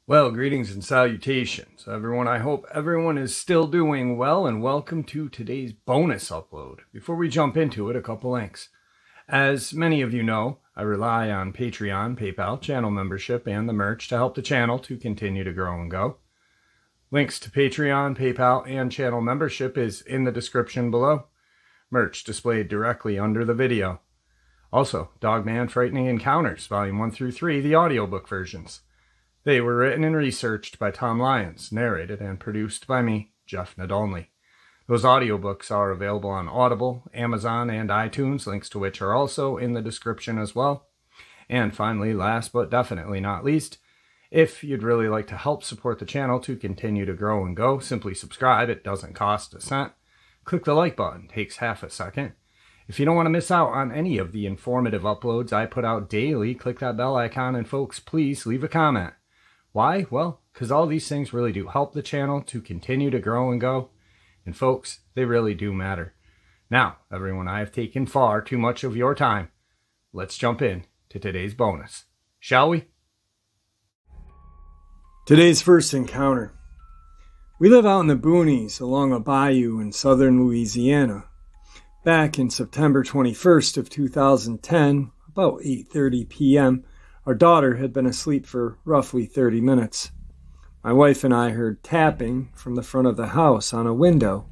Well, greetings and salutations, everyone. I hope everyone is still doing well, and welcome to today's bonus upload. Before we jump into it, a couple links. As many of you know, I rely on Patreon, PayPal, channel membership, and the merch to help the channel to continue to grow and go. Links to Patreon, PayPal, and channel membership is in the description below. Merch displayed directly under the video. Also, Dogman Frightening Encounters, Volume 1 through 3, the audiobook versions. They were written and researched by Tom Lyons, narrated and produced by me, Jeff Nadolny. Those audiobooks are available on Audible, Amazon, and iTunes, links to which are also in the description as well. And finally, last but definitely not least, if you'd really like to help support the channel to continue to grow and go, simply subscribe. It doesn't cost a cent. Click the like button, takes half a second. If you don't want to miss out on any of the informative uploads I put out daily, click that bell icon, and folks, please leave a comment. Why? Well, because all these things really do help the channel to continue to grow and go. And folks, they really do matter. Now, everyone, I have taken far too much of your time. Let's jump in to today's bonus, shall we? Today's first encounter. We live out in the boonies along a bayou in southern Louisiana. Back in September 21st of 2010, about 8:30 p.m., our daughter had been asleep for roughly 30 minutes. My wife and I heard tapping from the front of the house on a window.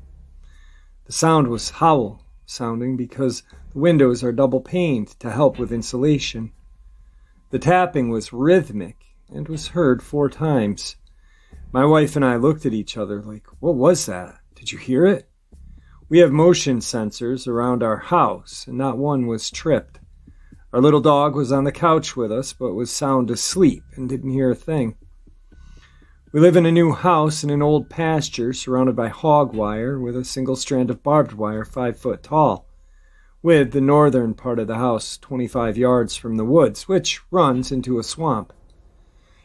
The sound was howl sounding because the windows are double paned to help with insulation. The tapping was rhythmic and was heard 4 times. My wife and I looked at each other like, what was that? Did you hear it? We have motion sensors around our house, and not one was tripped. Our little dog was on the couch with us, but was sound asleep and didn't hear a thing. We live in a new house in an old pasture surrounded by hog wire with a single strand of barbed wire 5 foot tall, with the northern part of the house 25 yards from the woods, which runs into a swamp.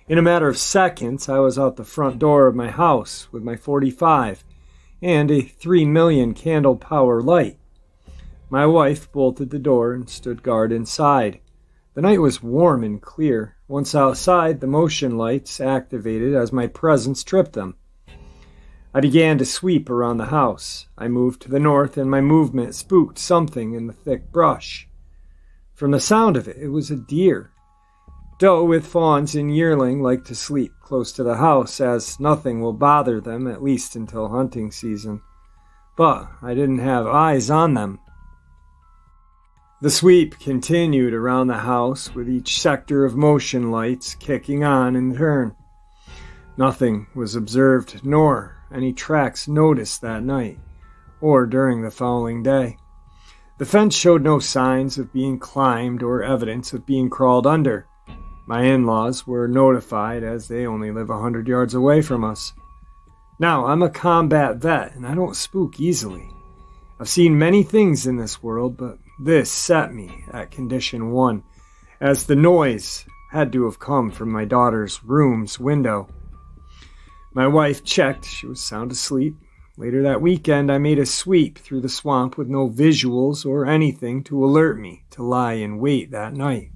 In a matter of seconds, I was out the front door of my house with my .45 and a 3 million candle power light. My wife bolted the door and stood guard inside. The night was warm and clear. Once outside, the motion lights activated as my presence tripped them. I began to sweep around the house. I moved to the north, and my movement spooked something in the thick brush. From the sound of it, it was a deer. Doe with fawns and yearling like to sleep close to the house, as nothing will bother them, at least until hunting season. But I didn't have eyes on them. The sweep continued around the house, with each sector of motion lights kicking on in turn. Nothing was observed, nor any tracks noticed that night, or during the following day. The fence showed no signs of being climbed or evidence of being crawled under. My in-laws were notified, as they only live 100 yards away from us. Now, I'm a combat vet, and I don't spook easily. I've seen many things in this world, but this set me at condition 1, as the noise had to have come from my daughter's room's window. My wife checked. She was sound asleep. Later that weekend, I made a sweep through the swamp with no visuals or anything to alert me to lie in wait that night.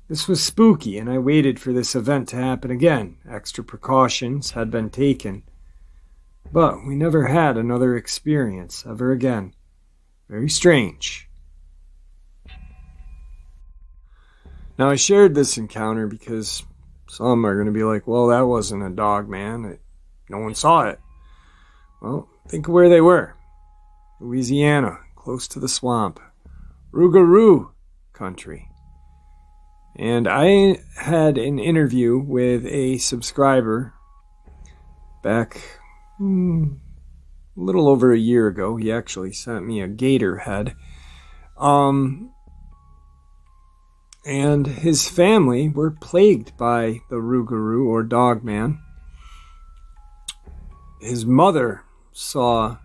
This was spooky, and I waited for this event to happen again. Extra precautions had been taken. But we never had another experience ever again. Very strange. Now, I shared this encounter because some are going to be like, well, that wasn't a dog, man. No one saw it. Well, think of where they were. Louisiana, close to the swamp. Rougarou country. And I had an interview with a subscriber back a little over a year ago. He actually sent me a gator head. And his family were plagued by the Rougarou or Dogman. His mother saw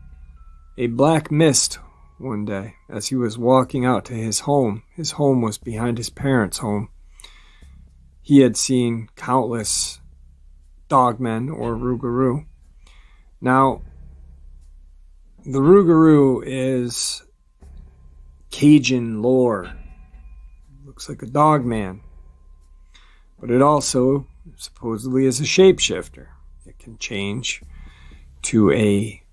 a black mist one day as he was walking out to his home. His home was behind his parents' home. He had seen countless Dogmen or Rougarou. Now, the Rougarou is Cajun lore. Looks like a Dogman. But it also supposedly is a shapeshifter. It can change to a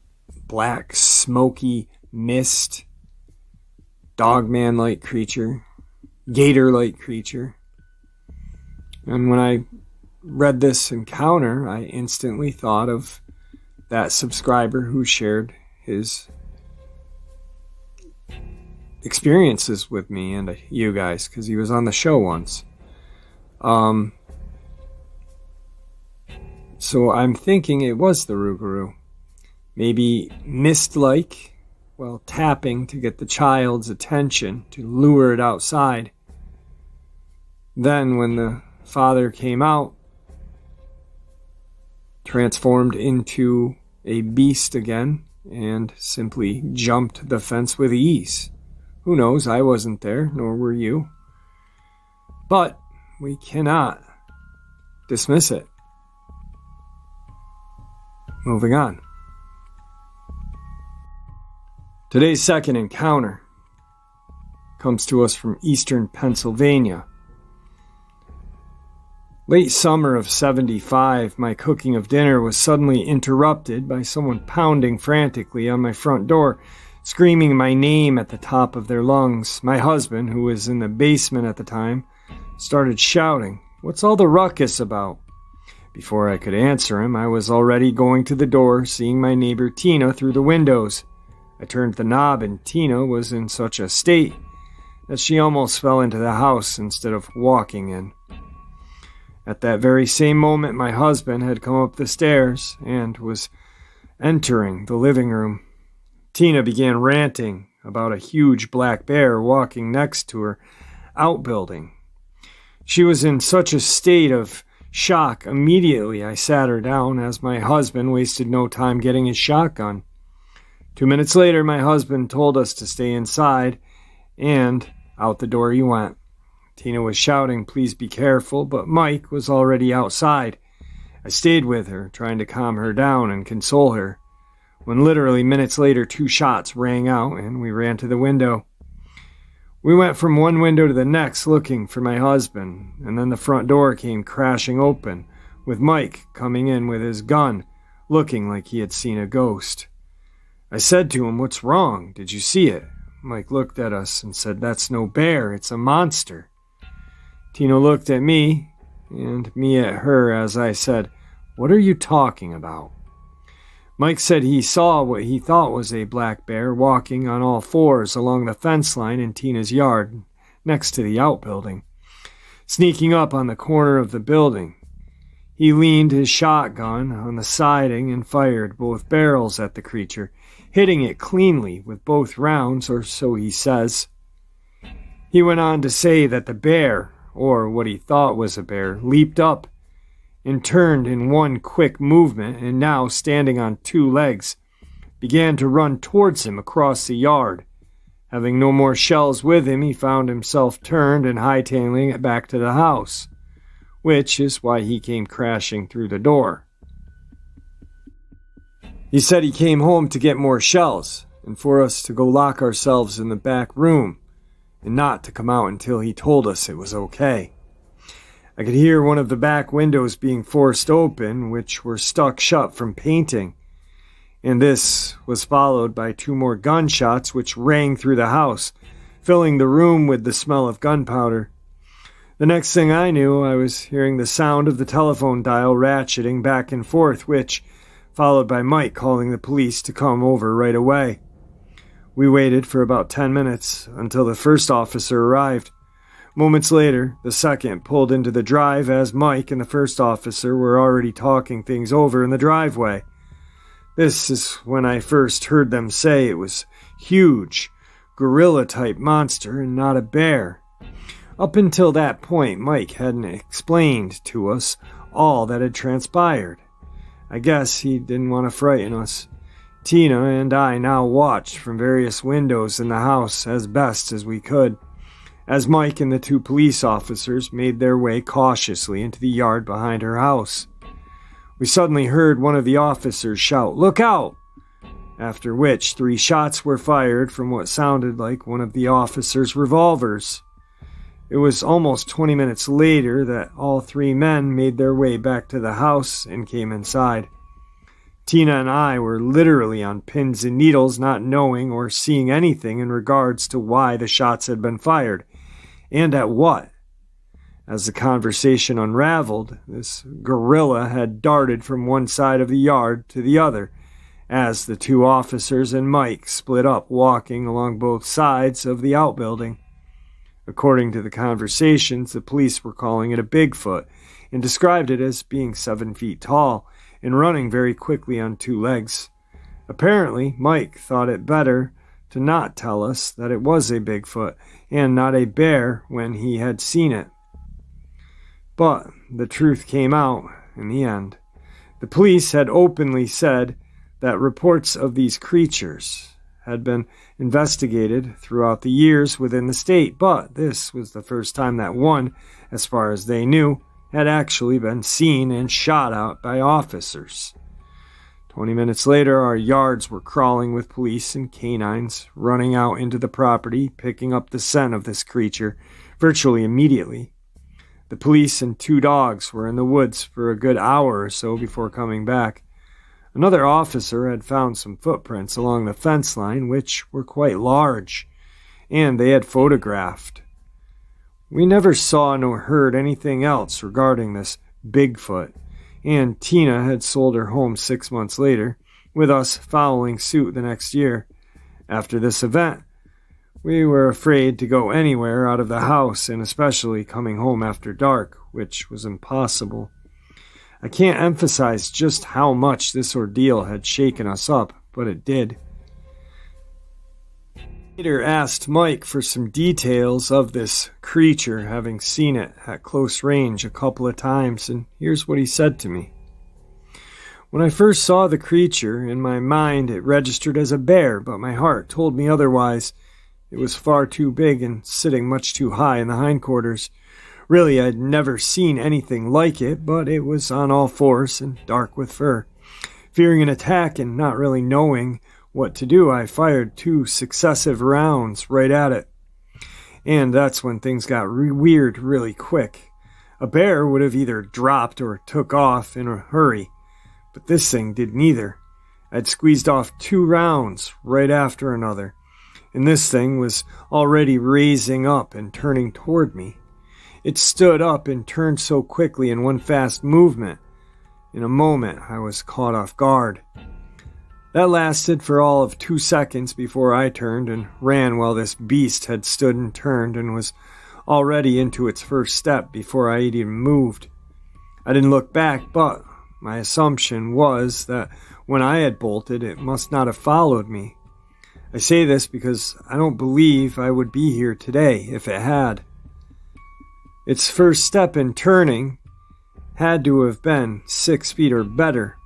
black, smoky mist, Dogman-like creature, gator-like creature. And when I read this encounter, I instantly thought of that subscriber who shared his experiences with me and you guys, because he was on the show once. So I'm thinking it was the Rougarou. Maybe mist-like, while tapping to get the child's attention, to lure it outside. Then when the father came out, transformed into a beast again, and simply jumped the fence with ease. Who knows? I wasn't there, nor were you. But we cannot dismiss it. Moving on. Today's second encounter comes to us from eastern Pennsylvania. Late summer of '75, my cooking of dinner was suddenly interrupted by someone pounding frantically on my front door, screaming my name at the top of their lungs. My husband, who was in the basement at the time, started shouting, "What's all the ruckus about?" Before I could answer him, I was already going to the door, seeing my neighbor Tina through the windows. I turned the knob, and Tina was in such a state that she almost fell into the house instead of walking in. At that very same moment, my husband had come up the stairs and was entering the living room. Tina began ranting about a huge black bear walking next to her outbuilding. She was in such a state of shock. Immediately, I sat her down, as my husband wasted no time getting his shotgun. 2 minutes later, my husband told us to stay inside, and out the door he went. Tina was shouting, "Please be careful," but Mike was already outside. I stayed with her, trying to calm her down and console her, when literally minutes later 2 shots rang out and we ran to the window. We went from one window to the next looking for my husband, and then the front door came crashing open, with Mike coming in with his gun, looking like he had seen a ghost. I said to him, "What's wrong? Did you see it?" Mike looked at us and said, "That's no bear, it's a monster." Tina looked at me, and me at her, as I said, "What are you talking about?" Mike said he saw what he thought was a black bear walking on all fours along the fence line in Tina's yard, next to the outbuilding, sneaking up on the corner of the building. He leaned his shotgun on the siding and fired both barrels at the creature, hitting it cleanly with both rounds, or so he says. He went on to say that the bear, or what he thought was a bear, leaped up and turned in one quick movement, and now, standing on 2 legs, began to run towards him across the yard. Having no more shells with him, he found himself turned and hightailing it back to the house, which is why he came crashing through the door. He said he came home to get more shells, and for us to go lock ourselves in the back room, and not to come out until he told us it was okay. I could hear one of the back windows being forced open, which were stuck shut from painting, and this was followed by 2 more gunshots which rang through the house, filling the room with the smell of gunpowder. The next thing I knew, I was hearing the sound of the telephone dial ratcheting back and forth, which, followed by Mike calling the police to come over right away. We waited for about 10 minutes until the first officer arrived. Moments later, the second pulled into the drive as Mike and the first officer were already talking things over in the driveway. This is when I first heard them say it was huge, gorilla-type monster and not a bear. Up until that point, Mike hadn't explained to us all that had transpired. I guess he didn't want to frighten us. Tina and I now watched from various windows in the house as best as we could, as Mike and the 2 police officers made their way cautiously into the yard behind her house. We suddenly heard one of the officers shout, "Look out!" after which 3 shots were fired from what sounded like one of the officers' revolvers. It was almost 20 minutes later that all 3 men made their way back to the house and came inside. Tina and I were literally on pins and needles, not knowing or seeing anything in regards to why the shots had been fired, and at what. As the conversation unraveled, this gorilla had darted from one side of the yard to the other, as the 2 officers and Mike split up, walking along both sides of the outbuilding. According to the conversations, the police were calling it a Bigfoot and described it as being 7 feet tall and running very quickly on 2 legs. Apparently, Mike thought it better to not tell us that it was a Bigfoot and not a bear when he had seen it. But the truth came out in the end. The police had openly said that reports of these creatures had been investigated throughout the years within the state, but this was the first time that one, as far as they knew, had actually been seen and shot at by officers. 20 minutes later, our yards were crawling with police and canines running out into the property, picking up the scent of this creature virtually immediately. The police and 2 dogs were in the woods for a good hour or so before coming back. Another officer had found some footprints along the fence line, which were quite large, and they had photographed. We never saw nor heard anything else regarding this Bigfoot, and Tina had sold her home 6 months later, with us following suit the next year. After this event, we were afraid to go anywhere out of the house, and especially coming home after dark, which was impossible. I can't emphasize just how much this ordeal had shaken us up, but it did. Later asked Mike for some details of this creature, having seen it at close range a couple of times, and here's what he said to me. When I first saw the creature, in my mind it registered as a bear, but my heart told me otherwise. It was far too big and sitting much too high in the hindquarters. Really, I'd never seen anything like it, but it was on all fours and dark with fur. Fearing an attack and not really knowing what to do, I fired 2 successive rounds right at it. And that's when things got weird really quick. A bear would have either dropped or took off in a hurry, but this thing did neither. I'd squeezed off 2 rounds right after another, and this thing was already raising up and turning toward me. It stood up and turned so quickly in one fast movement. In a moment, I was caught off guard. That lasted for all of 2 seconds before I turned and ran while this beast had stood and turned and was already into its first step before I even moved. I didn't look back, but my assumption was that when I had bolted, it must not have followed me. I say this because I don't believe I would be here today if it had. Its first step in turning had to have been 6 feet or better,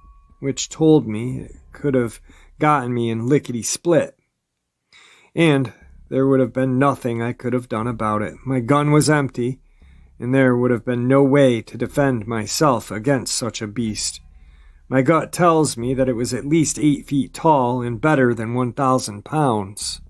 which told me it could have gotten me in lickety-split. And there would have been nothing I could have done about it. My gun was empty, and there would have been no way to defend myself against such a beast. My gut tells me that it was at least 8 feet tall and better than 1,000 pounds.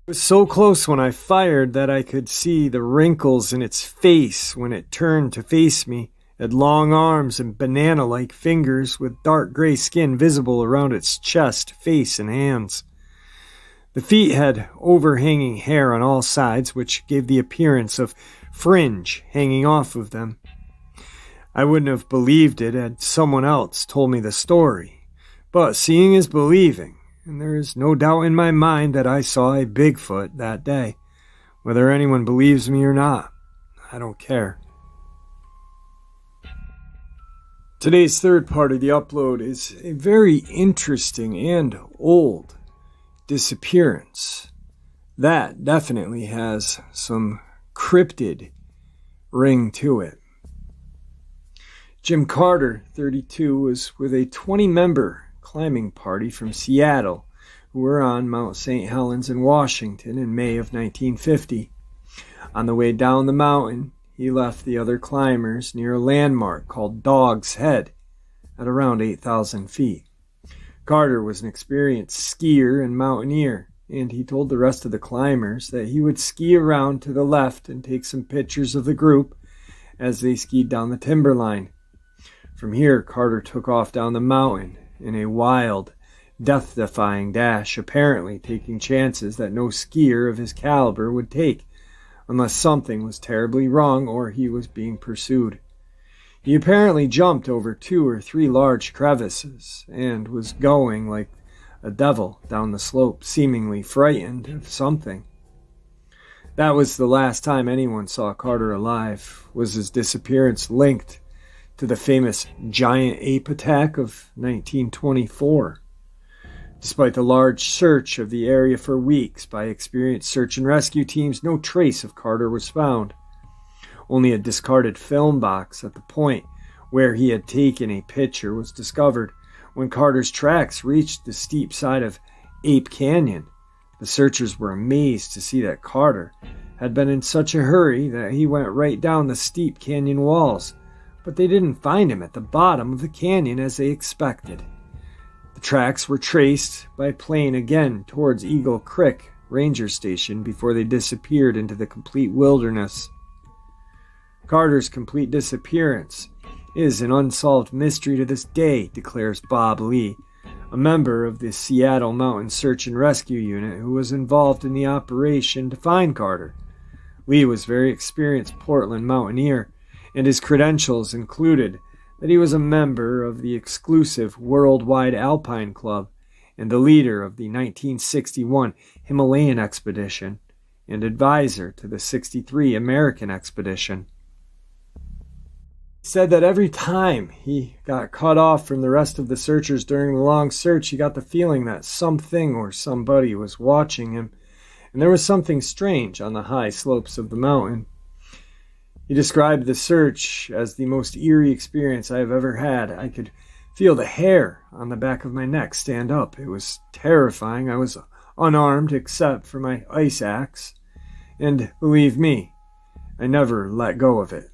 It was so close when I fired that I could see the wrinkles in its face when it turned to face me. It had long arms and banana-like fingers with dark gray skin visible around its chest, face, and hands. The feet had overhanging hair on all sides, which gave the appearance of fringe hanging off of them. I wouldn't have believed it had someone else told me the story, but seeing is believing, and there is no doubt in my mind that I saw a Bigfoot that day. Whether anyone believes me or not, I don't care. Today's third part of the upload is a very interesting and old disappearance. That definitely has some cryptid ring to it. Jim Carter, 32, was with a 20-member climbing party from Seattle who were on Mount St. Helens in Washington in May of 1950. On the way down the mountain, he left the other climbers near a landmark called Dog's Head at around 8,000 feet. Carter was an experienced skier and mountaineer, and he told the rest of the climbers that he would ski around to the left and take some pictures of the group as they skied down the timberline. From here, Carter took off down the mountain in a wild, death-defying dash, apparently taking chances that no skier of his caliber would take, unless something was terribly wrong or he was being pursued. He apparently jumped over 2 or 3 large crevices and was going like a devil down the slope, seemingly frightened of something. That was the last time anyone saw Carter alive. Was his disappearance linked to the famous giant ape attack of 1924? Despite the large search of the area for weeks by experienced search and rescue teams, no trace of Carter was found. Only a discarded film box at the point where he had taken a picture was discovered. When Carter's tracks reached the steep side of Ape Canyon, the searchers were amazed to see that Carter had been in such a hurry that he went right down the steep canyon walls, but they didn't find him at the bottom of the canyon as they expected. The tracks were traced by plane again towards Eagle Creek Ranger Station before they disappeared into the complete wilderness. Carter's complete disappearance is an unsolved mystery to this day, declares Bob Lee, a member of the Seattle Mountain Search and Rescue Unit who was involved in the operation to find Carter. Lee was a very experienced Portland mountaineer, and his credentials included that he was a member of the exclusive Worldwide Alpine Club and the leader of the 1961 Himalayan expedition and advisor to the 63 American expedition. He said that every time he got cut off from the rest of the searchers during the long search, he got the feeling that something or somebody was watching him, and there was something strange on the high slopes of the mountain. He described the search as the most eerie experience I have ever had. I could feel the hair on the back of my neck stand up. It was terrifying. I was unarmed except for my ice axe, and believe me, I never let go of it.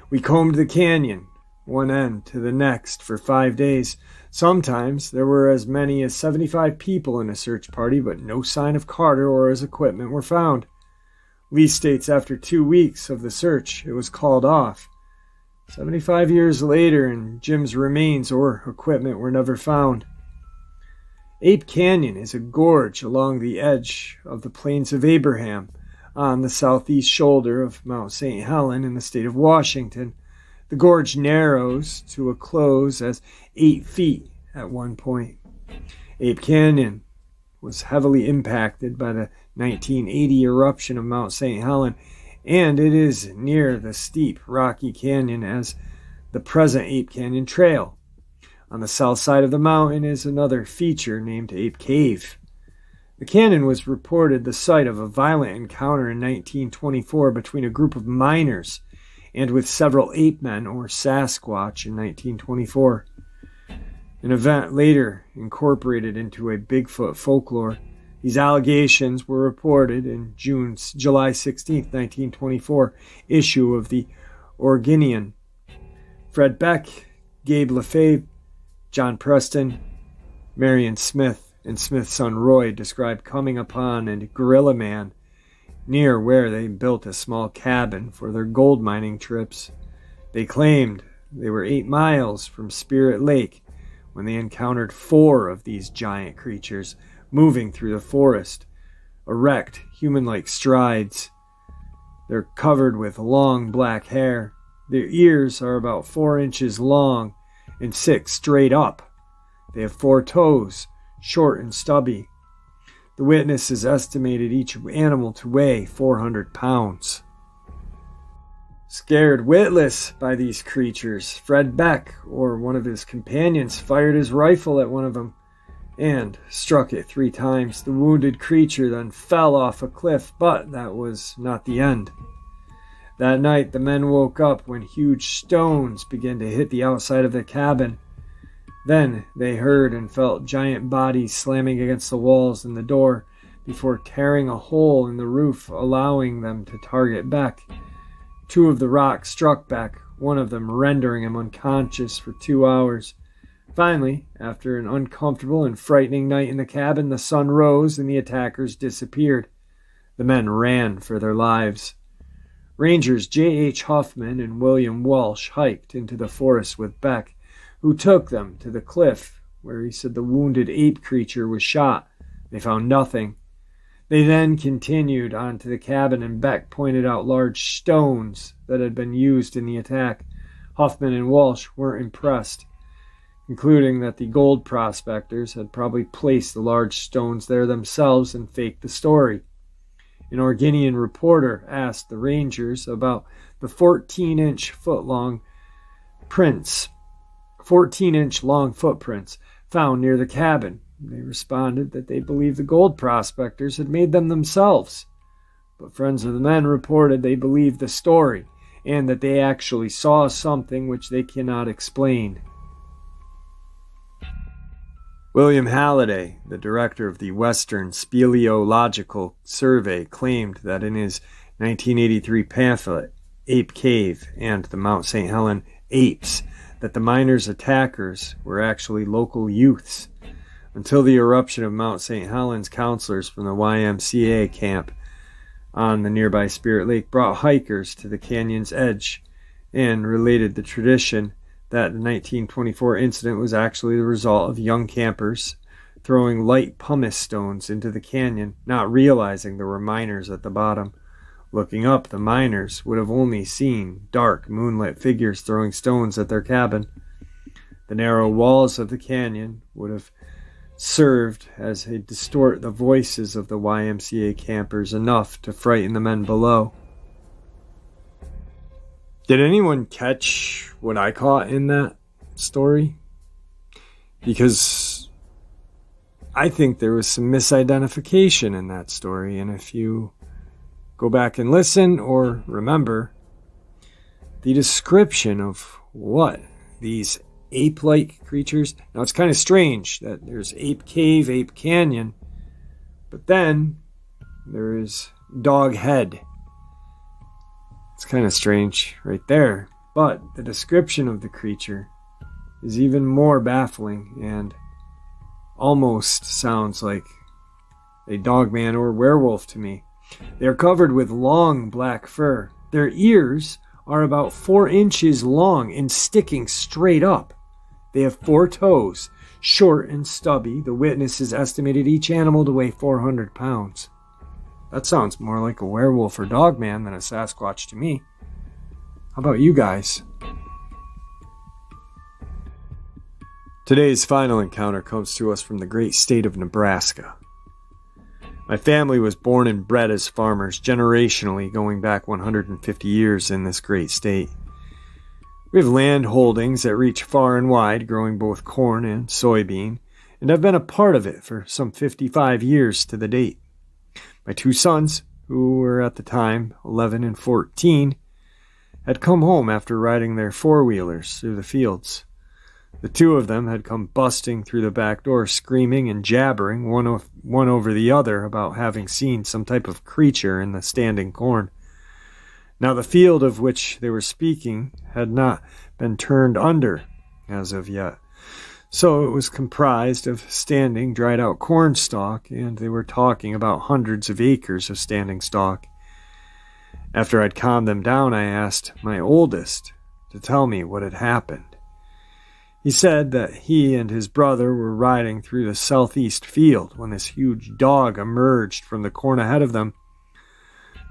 We combed the canyon, one end to the next, for 5 days. Sometimes there were as many as 75 people in a search party, but no sign of Carter or his equipment were found. Lee states after 2 weeks of the search, it was called off. 75 years later, and Jim's remains or equipment were never found. Ape Canyon is a gorge along the edge of the Plains of Abraham, on the southeast shoulder of Mount St. Helens in the state of Washington. The gorge narrows to a close as 8 feet at one point. Ape Canyon was heavily impacted by the 1980 eruption of Mount St. Helens, and it is near the steep rocky canyon as the present Ape Canyon Trail. On the south side of the mountain is another feature named Ape Cave. The canyon was reported the site of a violent encounter in 1924 between a group of miners and with several ape men or Sasquatch in 1924. An event later incorporated into a Bigfoot folklore. These allegations were reported in July 16, 1924 issue of the Oregonian. Fred Beck, Gabe Lefebvre, John Preston, Marion Smith, and Smith's son Roy described coming upon a gorilla man near where they built a small cabin for their gold mining trips. They claimed they were 8 miles from Spirit Lake when they encountered 4 of these giant creatures moving through the forest, erect, human-like strides. They're covered with long black hair. Their ears are about 4 inches long and 6 straight up. They have 4 toes, short and stubby. The witnesses estimated each animal to weigh 400 pounds. Scared witless by these creatures, Fred Beck, or one of his companions, fired his rifle at one of them and struck it 3 times. The wounded creature then fell off a cliff, but that was not the end. That night, the men woke up when huge stones began to hit the outside of the cabin. Then they heard and felt giant bodies slamming against the walls and the door before tearing a hole in the roof, allowing them to target Beck. 2 of the rocks struck Beck, one of them rendering him unconscious for 2 hours. Finally, after an uncomfortable and frightening night in the cabin, the sun rose and the attackers disappeared. The men ran for their lives. Rangers J.H. Huffman and William Walsh hiked into the forest with Beck, who took them to the cliff where he said the wounded ape creature was shot. They found nothing. They then continued on to the cabin, and Beck pointed out large stones that had been used in the attack. Huffman and Walsh weren't impressed, concluding that the gold prospectors had probably placed the large stones there themselves and faked the story. An Oregonian reporter asked the Rangers about the 14-inch long footprints found near the cabin. They responded that they believed the gold prospectors had made them themselves. But friends of the men reported they believed the story and that they actually saw something which they cannot explain. William Halliday, the director of the Western Speleological Survey, claimed that in his 1983 pamphlet, Ape Cave and the Mount St. Helens Apes, that the miners' attackers were actually local youths. Until the eruption of Mount St. Helens, counselors from the YMCA camp on the nearby Spirit Lake brought hikers to the canyon's edge and related the tradition that the 1924 incident was actually the result of young campers throwing light pumice stones into the canyon, not realizing there were miners at the bottom. Looking up, the miners would have only seen dark, moonlit figures throwing stones at their cabin. The narrow walls of the canyon would have served as a distort the voices of the YMCA campers enough to frighten the men below. Did anyone catch what I caught in that story? Because I think there was some misidentification in that story, and if you go back and listen or remember, the description of what these ape-like creatures. Now, it's kind of strange that there's Ape Cave, Ape Canyon, but then there is Dog Head. It's kind of strange right there, but the description of the creature is even more baffling and almost sounds like a dogman or werewolf to me. They are covered with long black fur. Their ears are about 4 inches long and sticking straight up. They have 4 toes, short and stubby. The witnesses estimated each animal to weigh 400 pounds. That sounds more like a werewolf or dogman than a Sasquatch to me. How about you guys? Today's final encounter comes to us from the great state of Nebraska. My family was born and bred as farmers, generationally going back 150 years in this great state. We have land holdings that reach far and wide, growing both corn and soybean, and I've been a part of it for some 55 years to the date. My 2 sons, who were at the time 11 and 14, had come home after riding their 4-wheelers through the fields. The 2 of them had come busting through the back door, screaming and jabbering one over the other about having seen some type of creature in the standing corn. Now, the field of which they were speaking had not been turned under as of yet, so it was comprised of standing, dried-out corn stalk, and they were talking about hundreds of acres of standing stalk. After I'd calmed them down, I asked my oldest to tell me what had happened. He said that he and his brother were riding through the southeast field when this huge dog emerged from the corn ahead of them.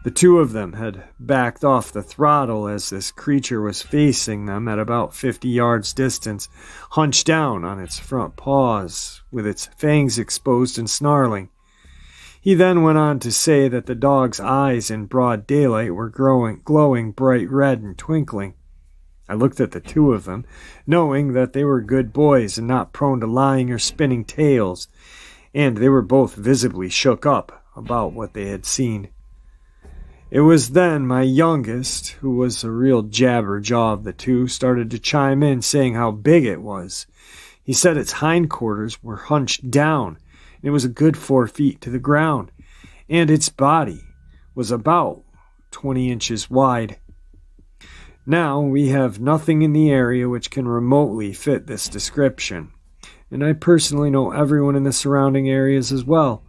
The 2 of them had backed off the throttle as this creature was facing them at about 50 yards distance, hunched down on its front paws, with its fangs exposed and snarling. He then went on to say that the dog's eyes in broad daylight were glowing bright red and twinkling. I looked at the 2 of them, knowing that they were good boys and not prone to lying or spinning tales, and they were both visibly shook up about what they had seen. It was then my youngest, who was a real jabberjaw of the 2, started to chime in, saying how big it was. He said its hindquarters were hunched down, and it was a good 4 feet to the ground, and its body was about 20 inches wide. Now, we have nothing in the area which can remotely fit this description. and I personally know everyone in the surrounding areas as well,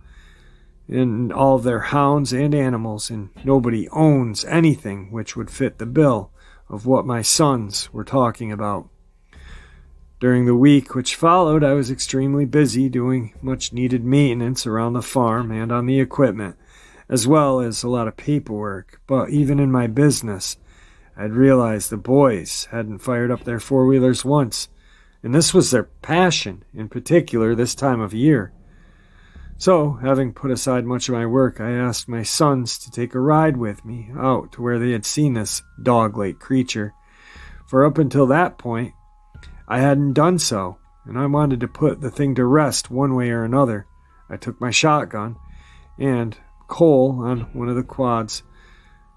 and all of their hounds and animals, and nobody owns anything which would fit the bill of what my sons were talking about. During the week which followed, I was extremely busy doing much needed maintenance around the farm and on the equipment, as well as a lot of paperwork. But even in my business, I'd realized the boys hadn't fired up their four-wheelers once, and this was their passion, in particular this time of year. So, having put aside much of my work, I asked my sons to take a ride with me out to where they had seen this dog-like creature. For up until that point, I hadn't done so, and I wanted to put the thing to rest one way or another. I took my shotgun and Cole on one of the quads.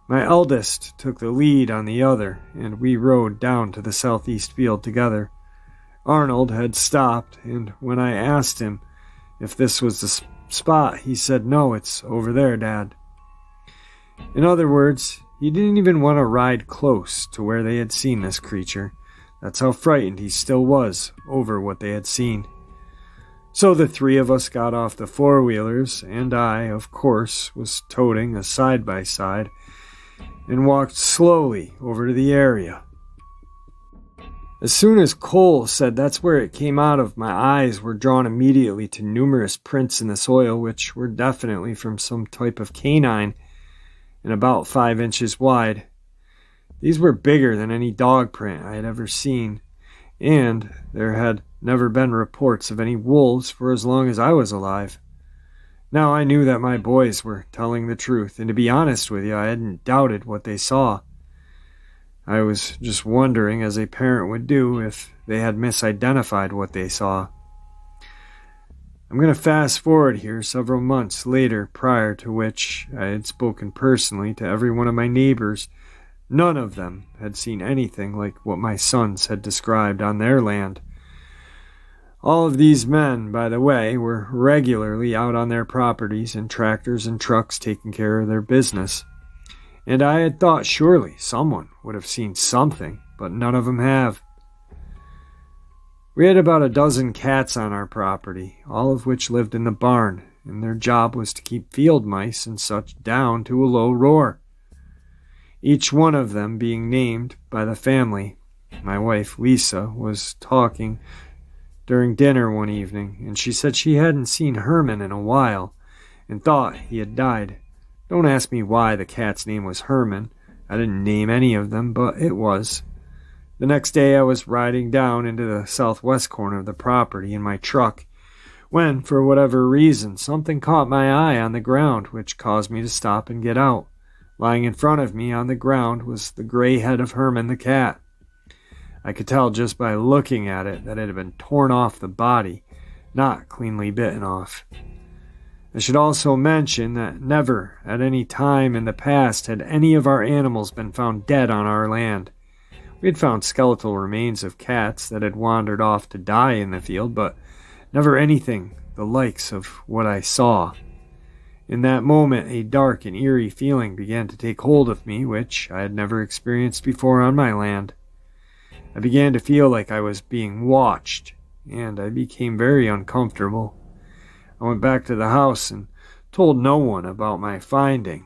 My eldest took the lead on the other, and we rode down to the southeast field together. Arnold had stopped, and when I asked him if this was the spot, he said, "No, it's over there, Dad." In other words, he didn't even want to ride close to where they had seen this creature. That's how frightened he still was over what they had seen. So the three of us got off the four-wheelers, and I, of course, was toting a side-by-side, and walked slowly over to the area. As soon as Cole said that's where it came out of, my eyes were drawn immediately to numerous prints in the soil, which were definitely from some type of canine, and about 5 inches wide. These were bigger than any dog print I had ever seen, and there had never been reports of any wolves for as long as I was alive. Now I knew that my boys were telling the truth, and to be honest with you, I hadn't doubted what they saw. I was just wondering, as a parent would do, if they had misidentified what they saw. I'm going to fast forward here several months later, prior to which I had spoken personally to every one of my neighbors. None of them had seen anything like what my sons had described on their land. All of these men, by the way, were regularly out on their properties in tractors and trucks taking care of their business. And I had thought surely someone would have seen something, but none of them have. We had about a dozen cats on our property, all of which lived in the barn, and their job was to keep field mice and such down to a low roar. Each one of them being named by the family. My wife, Lisa, was talking during dinner one evening, and she said she hadn't seen Herman in a while, and thought he had died. Don't ask me why the cat's name was Herman. I didn't name any of them, but it was. The next day I was riding down into the southwest corner of the property in my truck, when, for whatever reason, something caught my eye on the ground, which caused me to stop and get out. Lying in front of me on the ground was the gray head of Herman the cat. I could tell just by looking at it that it had been torn off the body, not cleanly bitten off. I should also mention that never at any time in the past had any of our animals been found dead on our land. We had found skeletal remains of cats that had wandered off to die in the field, but never anything the likes of what I saw. In that moment, a dark and eerie feeling began to take hold of me, which I had never experienced before on my land. I began to feel like I was being watched, and I became very uncomfortable. I went back to the house and told no one about my finding.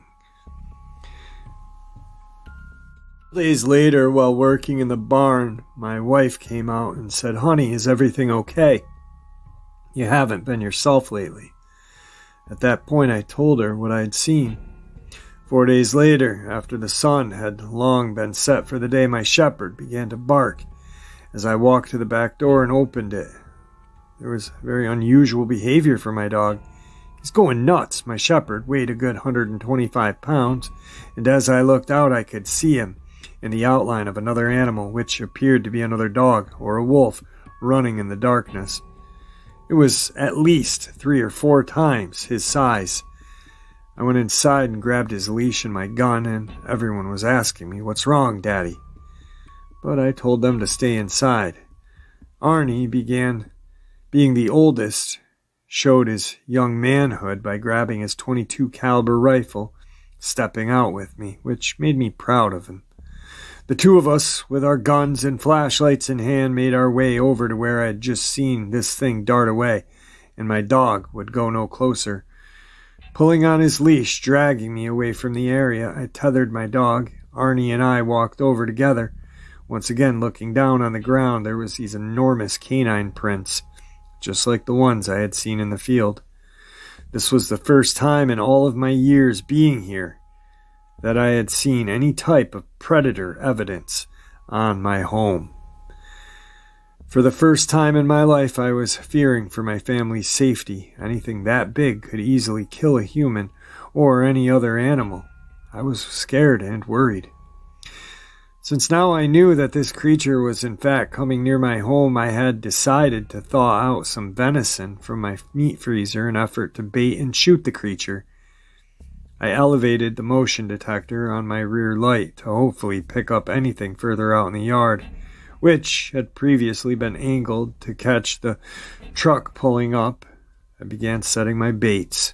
Days later, while working in the barn, my wife came out and said, "Honey, is everything okay? You haven't been yourself lately." At that point, I told her what I had seen. 4 days later, after the sun had long been set for the day, my shepherd began to bark as I walked to the back door and opened it. There was very unusual behavior for my dog. He's going nuts. My shepherd weighed a good 125 pounds, and as I looked out, I could see him in the outline of another animal, which appeared to be another dog or a wolf running in the darkness. It was at least 3 or 4 times his size. I went inside and grabbed his leash and my gun, and everyone was asking me, "What's wrong, Daddy?" But I told them to stay inside. Arnie, being the oldest, showed his young manhood by grabbing his .22 caliber rifle, stepping out with me, which made me proud of him. The two of us, with our guns and flashlights in hand, made our way over to where I had just seen this thing dart away, and my dog would go no closer. Pulling on his leash, dragging me away from the area, I tethered my dog. Arnie and I walked over together. Once again, looking down on the ground, there was these enormous canine prints, just like the ones I had seen in the field. This was the first time in all of my years being here that I had seen any type of predator evidence on my home. For the first time in my life, I was fearing for my family's safety. Anything that big could easily kill a human or any other animal. I was scared and worried. Since now I knew that this creature was in fact coming near my home, I had decided to thaw out some venison from my meat freezer in an effort to bait and shoot the creature. I elevated the motion detector on my rear light to hopefully pick up anything further out in the yard, which had previously been angled to catch the truck pulling up. I began setting my baits.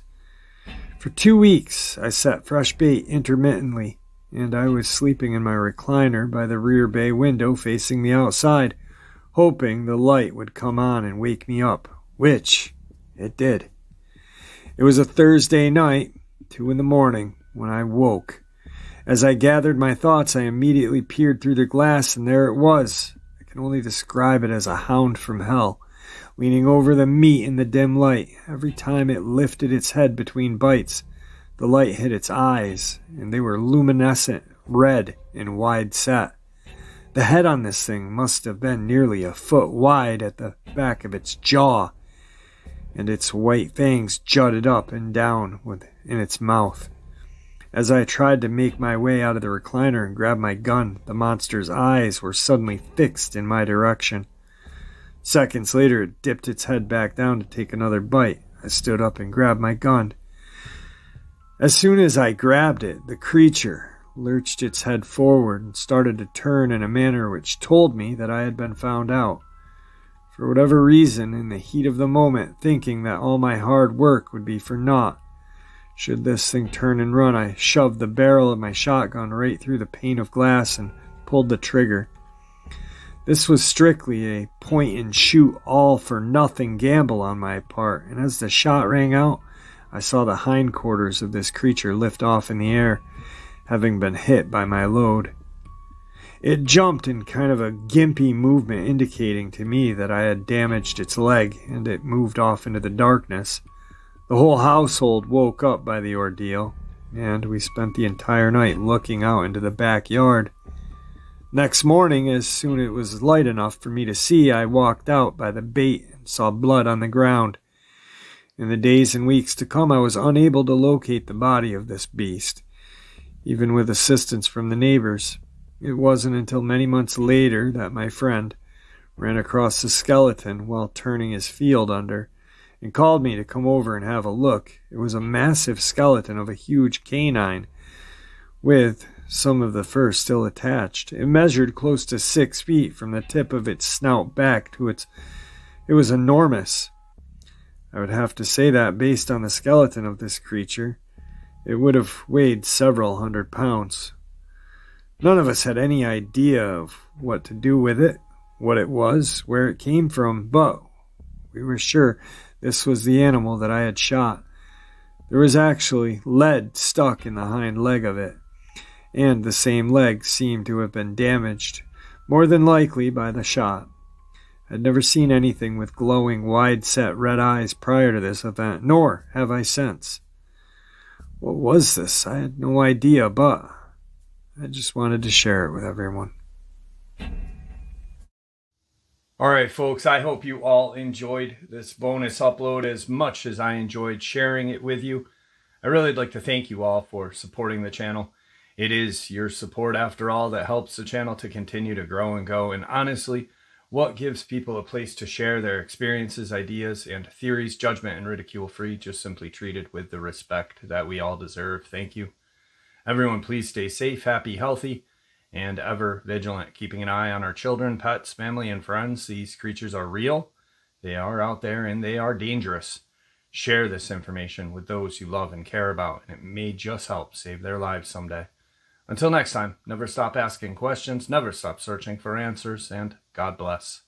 For 2 weeks, I set fresh bait intermittently, and I was sleeping in my recliner by the rear bay window facing the outside, hoping the light would come on and wake me up, which it did. It was a Thursday night, 2 in the morning, when I woke. As I gathered my thoughts, I immediately peered through the glass, and there it was. I can only describe it as a hound from hell, leaning over the meat in the dim light. Every time it lifted its head between bites, the light hit its eyes, and they were luminescent, red, and wide set. The head on this thing must have been nearly a foot wide at the back of its jaw, and its white fangs jutted up and down in its mouth. As I tried to make my way out of the recliner and grab my gun, the monster's eyes were suddenly fixed in my direction. Seconds later, it dipped its head back down to take another bite. I stood up and grabbed my gun. As soon as I grabbed it, the creature lurched its head forward and started to turn in a manner which told me that I had been found out. For whatever reason, in the heat of the moment, thinking that all my hard work would be for naught, should this thing turn and run, I shoved the barrel of my shotgun right through the pane of glass and pulled the trigger. This was strictly a point-and-shoot, all-for-nothing gamble on my part, and as the shot rang out, I saw the hindquarters of this creature lift off in the air, having been hit by my load. It jumped in kind of a gimpy movement, indicating to me that I had damaged its leg, and it moved off into the darkness. The whole household woke up by the ordeal, and we spent the entire night looking out into the backyard. Next morning, as soon as it was light enough for me to see, I walked out by the bait and saw blood on the ground. In the days and weeks to come, I was unable to locate the body of this beast, even with assistance from the neighbors. It wasn't until many months later that my friend ran across the skeleton while turning his field under and called me to come over and have a look. It was a massive skeleton of a huge canine with some of the fur still attached. It measured close to 6 feet from the tip of its snout back to its... It was enormous. I would have to say that based on the skeleton of this creature, it would have weighed several 100 pounds. None of us had any idea of what to do with it, what it was, where it came from, but we were sure this was the animal that I had shot. There was actually lead stuck in the hind leg of it, and the same leg seemed to have been damaged, more than likely by the shot. I'd never seen anything with glowing, wide-set red eyes prior to this event, nor have I since. What was this? I had no idea, but I just wanted to share it with everyone. Alright folks, I hope you all enjoyed this bonus upload as much as I enjoyed sharing it with you. I really would like to thank you all for supporting the channel. It is your support, after all, that helps the channel to continue to grow and go. And honestly, what gives people a place to share their experiences, ideas, and theories, judgment and ridicule free, just simply treated with the respect that we all deserve. Thank you. Everyone, please stay safe, happy, healthy, and ever vigilant, keeping an eye on our children, pets, family, and friends. These creatures are real. They are out there, and they are dangerous. Share this information with those you love and care about, and it may just help save their lives someday. Until next time, never stop asking questions, never stop searching for answers, and God bless.